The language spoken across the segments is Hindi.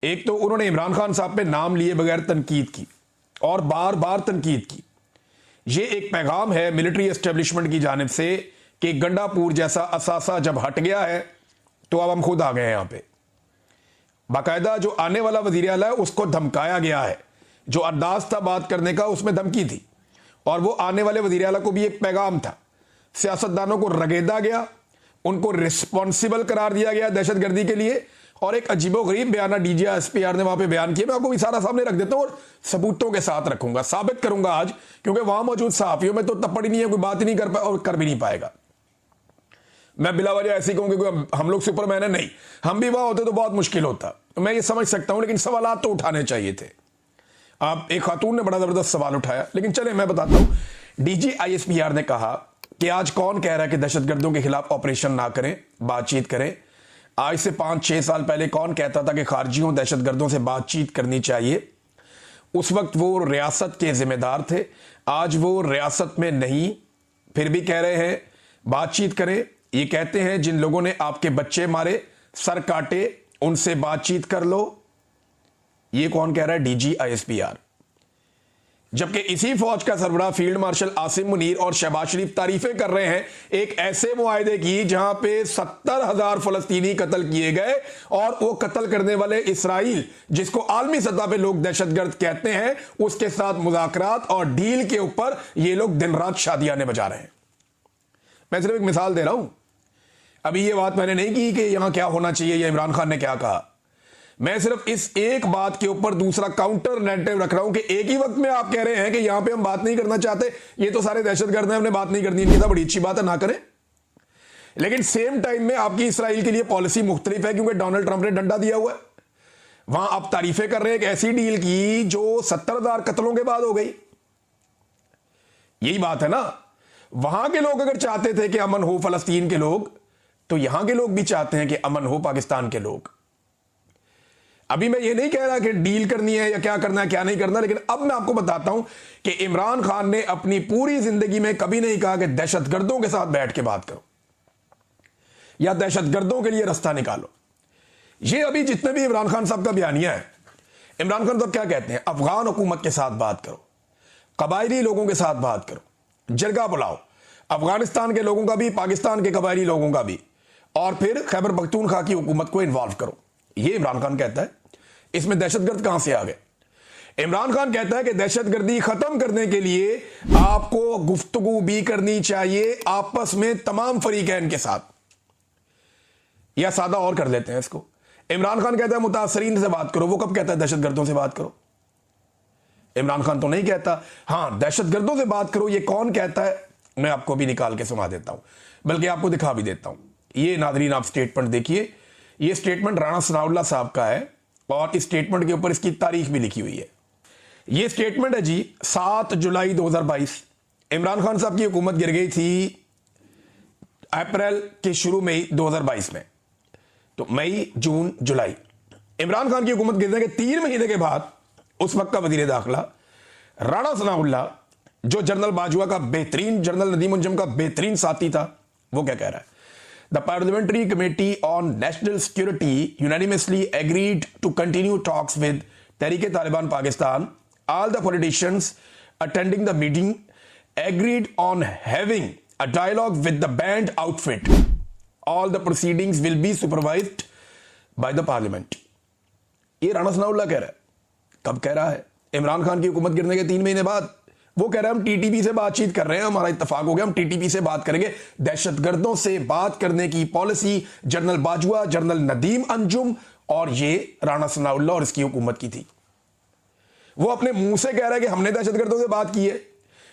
एक तो उन्होंने इमरान खान साहब पे नाम लिए बगैर तनकीद की और बार बार तनकीद की। ये एक पैगाम है मिलिट्री एस्टेब्लिशमेंट की जानिब से कि गंडापुर जैसा असासा जब हट गया है तो अब हम खुद आ गए हैं यहां पे। बाकायदा जो आने वाला वजीर आला है उसको धमकाया गया है, जो अंदाज था बात करने का उसमें धमकी थी, और वो आने वाले वजीर आला को भी एक पैगाम था। सियासतदानों को रगेदा गया, उनको रिस्पॉन्सिबल करार दिया गया दहशतगर्दी के लिए, और एक अजीबोगरीब बयाना DGSPR ने वहां पे बयान किया। मैं आपको भी सारा सामने रख देता हूं और सबूतों के साथ रखूंगा, साबित करूंगा आज, क्योंकि वहां मौजूद सहाफियों में तो तप्पड़ ही नहीं है, कोई बात ही नहीं कर पाया और कर भी नहीं पाएगा। मैं बिला वजह ऐसी कहूंगी कि हम लोग सुपरमैन है, नहीं, हम भी वहां होते तो बहुत मुश्किल होता, मैं ये समझ सकता हूं, लेकिन सवाल तो उठाने चाहिए थे। आप एक खातून ने बड़ा जबरदस्त सवाल उठाया, लेकिन चले मैं बताता हूं। DGSPR ने कहा कि आज कौन कह रहा है कि दहशतगर्दों के खिलाफ ऑपरेशन ना करें, बातचीत करें। आज से 5-6 साल पहले कौन कहता था कि खारजियों दहशतगर्दों से बातचीत करनी चाहिए? उस वक्त वो रियासत के जिम्मेदार थे, आज वो रियासत में नहीं, फिर भी कह रहे हैं बातचीत करें। ये कहते हैं जिन लोगों ने आपके बच्चे मारे, सर काटे, उनसे बातचीत कर लो। ये कौन कह रहा है? DGSPR। जबकि इसी फौज का सरबराह फील्ड मार्शल आसिम मुनीर और शहबाज शरीफ तारीफें कर रहे हैं एक ऐसे मुआहदे की जहां पे 70,000 फलस्तीनी कत्ल किए गए, और वो कत्ल करने वाले इसराइल, जिसको आलमी सतह पे लोग दहशतगर्द कहते हैं, उसके साथ मुज़ाकरात और डील के ऊपर ये लोग दिन रात शादियां बजा रहे हैं। मैं सिर्फ एक मिसाल दे रहा हूं। अभी ये बात मैंने नहीं की कि यहां क्या होना चाहिए या इमरान खान ने क्या कहा। मैं सिर्फ इस एक बात के ऊपर दूसरा काउंटर नैरेटिव रख रहा हूं कि एक ही वक्त में आप कह रहे हैं कि यहां पे हम बात नहीं करना चाहते, ये तो सारे दहशतगर्द हैं, हमने बात नहीं करनी, इनकी तो बड़ी अच्छी बात है, ना करें। लेकिन सेम टाइम में आपकी इसराइल के लिए पॉलिसी मुख्तलिफ है, क्योंकि डोनाल्ड ट्रंप ने डंडा दिया हुआ है। वहां आप तारीफें कर रहे हैं एक ऐसी डील की जो 70,000 कत्लों के बाद हो गई। यही बात है ना। वहां के लोग अगर चाहते थे कि अमन हो फलस्तीन के लोग, तो यहां के लोग भी चाहते हैं कि अमन हो पाकिस्तान के लोग। अभी मैं ये नहीं कह रहा कि डील करनी है या क्या करना है क्या नहीं करना, लेकिन अब मैं आपको बताता हूं कि इमरान खान ने अपनी पूरी जिंदगी में कभी नहीं कहा कि दहशतगर्दों के साथ बैठ के बात करो या दहशतगर्दों के लिए रास्ता निकालो। ये अभी जितने भी इमरान खान साहब का बयानिया है, इमरान खान साहब क्या कहते हैं? अफगान हुकूमत के साथ बात करो, कबायली लोगों के साथ बात करो, जरगा बुलाओ, अफगानिस्तान के लोगों का भी, पाकिस्तान के कबायली लोगों का भी, और फिर खैबर पख्तूनख्वा की हुकूमत को इन्वॉल्व करो। ये इमरान खान कहता है। इसमें दहशतगर्द कहां से आ गए? इमरान खान कहता है कि दहशतगर्दी खत्म करने के लिए आपको गुफ्तगू भी करनी चाहिए आपस में तमाम फरीकैन के साथ। या सादा और कर लेते हैं इसको, इमरान खान कहता है मुतासरीन से बात करो। वो कब कहता है दहशतगर्दों से बात करो? इमरान खान तो नहीं कहता। हां, दहशतगर्दों से बात करो, ये कौन कहता है? मैं आपको भी निकाल के सुना देता हूं, बल्कि आपको दिखा भी देता हूं। ये नादरीन आप स्टेटमेंट देखिए। ये स्टेटमेंट राणा सनाउल्लाह साहब का है, और इस स्टेटमेंट के ऊपर इसकी तारीख भी लिखी हुई है। ये स्टेटमेंट है जी 7 जुलाई 2022। इमरान खान साहब की हुकूमत गिर गई थी अप्रैल के शुरू में ही 2022 में, तो मई, जून, जुलाई। इमरान खान की हुकूमत गिरने के 3 महीने के बाद उस वक्त का वजीर दाखिला राणा सनाउल्लाह, जो जनरल बाजवा का बेहतरीन, जनरल नदीम उंजम का बेहतरीन साथी था, वो क्या कह रहा है? The Parliamentary Committee on National Security unanimously agreed to continue talks with Tehreek-e-Taliban Pakistan. All the politicians attending the meeting agreed on having a dialogue with the banned outfit. All the proceedings will be supervised by the Parliament. ये राणा सनाउल्लाह कह रहा है। कब कह रहा है? इमरान खान की हुकूमत गिरने के 3 महीने बाद। वो कह रहे हैं हम TTP से बातचीत कर रहे हैं, हमारा इत्तेफाक हो गया, हम TTP से बात करेंगे। दहशतगर्दों से बात करने की policy general Bajwa, general Nadeem Anjum और ये राणा सनाउल्लाह और इसकी हुकूमत की थी। वो अपने मुंह से कह रहा है कि हमने दहशतगर्दों से बात की है,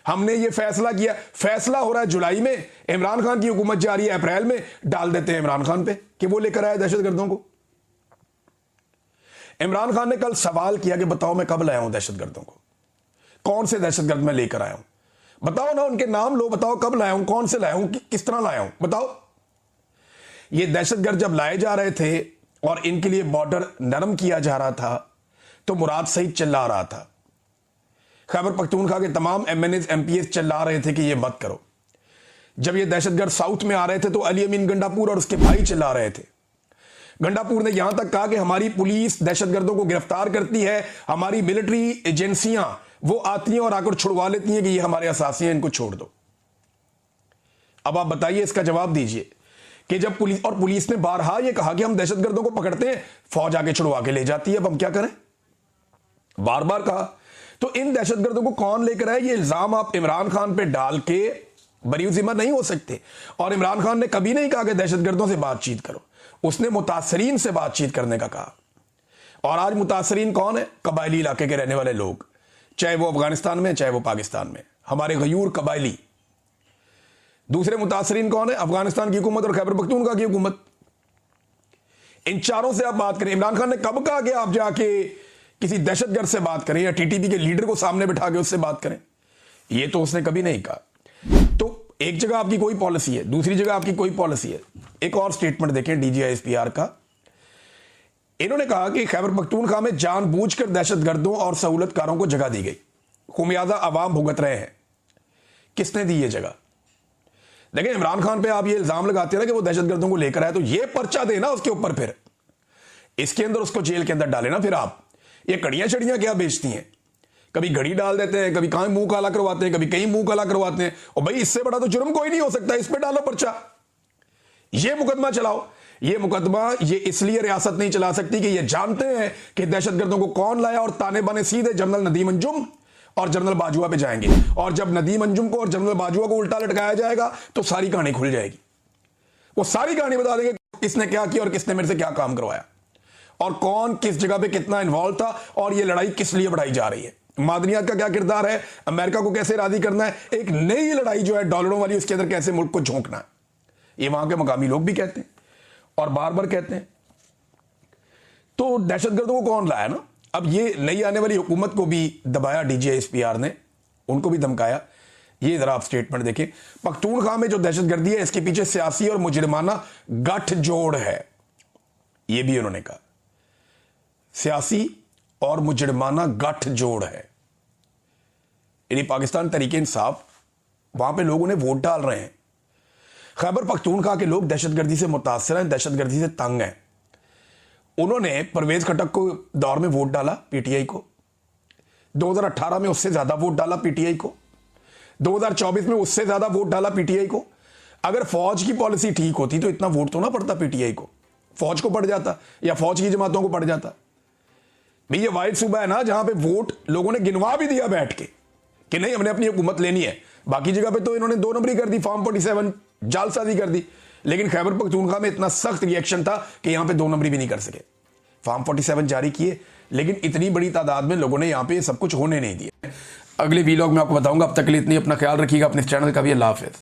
हमने ये फैसला किया। फैसला हो रहा है जुलाई में, इमरान खान की हुकूमत जा रही है अप्रैल में, डाल देते हैं इमरान खान पे कि वो लेकर आया दहशतगर्दों को। इमरान खान ने कल सवाल किया कि बताओ मैं कब लाया हूं दहशतगर्दों को, कौन से दहशतगर्द मैं लेकर आया हूं, बताओ ना, उनके नाम लो, बताओ कब लाया हूं, कौन से लाया हूं, किस तरह लाया हूं, बताओ। ये दहशतगर्द जब लाए जा रहे थे और इनके लिए बॉर्डर नरम किया जा रहा था, तो मुराद सईद चिल्ला रहा था, खैबर पख्तूनख्वा के तमाम MNAs MPs चिल्ला रहे थे कि ये मत करो। जब ये दहशतगर्द साउथ में आ रहे थे तो अली अमीन गंडापुर और उसके भाई चिल्ला रहे थे। गंडापुर ने यहां तक कहा कि हमारी पुलिस दहशतगर्दों को गिरफ्तार करती है, हमारी मिलिट्री एजेंसियां वो आती हैं और आकर छुड़वा लेती हैं कि ये हमारे असासी हैं, इनको छोड़ दो। अब आप बताइए, इसका जवाब दीजिए कि जब पुलिस ने बारहा ये कहा कि हम दहशतगर्दों को पकड़ते हैं, फौज आके छुड़वा के ले जाती है, अब हम क्या करें? बार बार कहा। तो इन दहशतगर्दों को कौन लेकर आए? ये इल्जाम आप इमरान खान पे डाल के बरी जिम्मा नहीं हो सकते। और इमरान खान ने कभी नहीं कहा कि दहशतगर्दों से बातचीत करो, उसने मुतासरीन से बातचीत करने का कहा। और आज मुतासरीन कौन है? कबायली इलाके के रहने वाले लोग, चाहे वो अफगानिस्तान में चाहे वो पाकिस्तान में, हमारे गयूर कबायली। दूसरे मुतासरीन कौन है? अफगानिस्तान की हुकूमत और खैबर पख्तूनख्वा की हुकूमत। इन चारों से आप बात करें। इमरान खान ने कब कहा कि आप जाके किसी दहशतगर्द से बात करें या टीटीपी के लीडर को सामने बिठा के उससे बात करें? ये तो उसने कभी नहीं कहा। तो एक जगह आपकी कोई पॉलिसी है, दूसरी जगह आपकी कोई पॉलिसी है। एक और स्टेटमेंट देखें DGISPR का। इन्होंने कहा कि खैबर पख्तूनख्वा में जानबूझकर दहशतगर्दों और सहूलतकारों को जगह दी गई, खुमियाजा अवाम भुगत रहे हैं। किसने दी ये जगह? देखिए, इमरान खान पे आप ये इल्जाम लगाते हैं ना कि वो दहशतगर्दों को लेकर आए, तो ये पर्चा देना उसके ऊपर, फिर इसके अंदर उसको जेल के अंदर डाले ना। फिर आप ये कड़ियां छड़ियां क्या बेचती हैं? कभी घड़ी डाल देते हैं, कभी कहीं मुंह काला करवाते हैं, कभी कहीं मुंह काला करवाते हैं। और भाई, इससे बड़ा तो जुर्म कोई नहीं हो सकता, इस पे डालो पर्चा, ये मुकदमा चलाओ। ये मुकदमा ये इसलिए रियासत नहीं चला सकती कि ये जानते हैं कि दहशतगर्दों को कौन लाया, और ताने बाने सीधे जनरल नदीम अंजुम और जनरल बाजुआ पे जाएंगे। और जब नदीम अंजुम को और जनरल बाजुआ को उल्टा लटकाया जाएगा तो सारी कहानी खुल जाएगी। वो सारी कहानी बता देंगे किसने क्या किया और किसने मेरे से क्या काम करवाया और कौन किस जगह पे कितना इन्वॉल्व था और ये लड़ाई किस लिए बढ़ाई जा रही है। मादनियात का क्या किरदार है, अमेरिका को कैसे राजी करना है, एक नई लड़ाई जो है डॉलरों वाली, उसके अंदर कैसे मुल्क को झोंकना है। ये वहां के मकामी लोग भी कहते हैं और बार बार कहते हैं। तो दहशतगर्दों को कौन लाया ना? अब ये नई आने वाली हुकूमत को भी दबाया DGISPR ने, उनको भी धमकाया। ये जरा आप स्टेटमेंट देखें। पख्तूनख्वा में जो दहशतगर्दी है, इसके पीछे सियासी और मुजरिमाना गठजोड़ है, ये भी उन्होंने कहा। सियासी और मुजरिमाना गठजोड़ है। यानी पाकिस्तान तहरीके इंसाफ, वहां पे लोग उन्हें वोट डाल रहे हैं। खैबर पख्तूनख्वा के लोग दहशतगर्दी से मुतासिर हैं, दहशतगर्दी से तंग हैं। उन्होंने परवेज खटक को दौर में वोट डाला PTI को, 2018 में उससे ज्यादा वोट डाला PTI को, 2024 में उससे ज्यादा वोट डाला PTI को। अगर फौज की पॉलिसी ठीक होती तो इतना वोट तो ना पड़ता PTI को, फौज को पड़ जाता या फौज की जमातों को पड़ जाता। भाई, ये वाइड सूबा है ना जहां पे वोट लोगों ने गिनवा भी दिया बैठ के कि नहीं, हमने अपनी हुकूमत लेनी है। बाकी जगह पे तो इन्होंने 2 नंबरी कर दी, फॉर्म 47 जालसाजी कर दी। लेकिन खैबर पख्तूनख्वा में इतना सख्त रिएक्शन था कि यहां पे 2 नंबरी भी नहीं कर सके। फॉर्म 47 जारी किए, लेकिन इतनी बड़ी तादाद में लोगों ने यहां पे सब कुछ होने नहीं दिया। अगले वीलॉग में आपको बताऊंगा। अब तक के लिए इतनी, अपना ख्याल रखिएगा, अपने चैनल का भी। अल्लाह हाफिज़।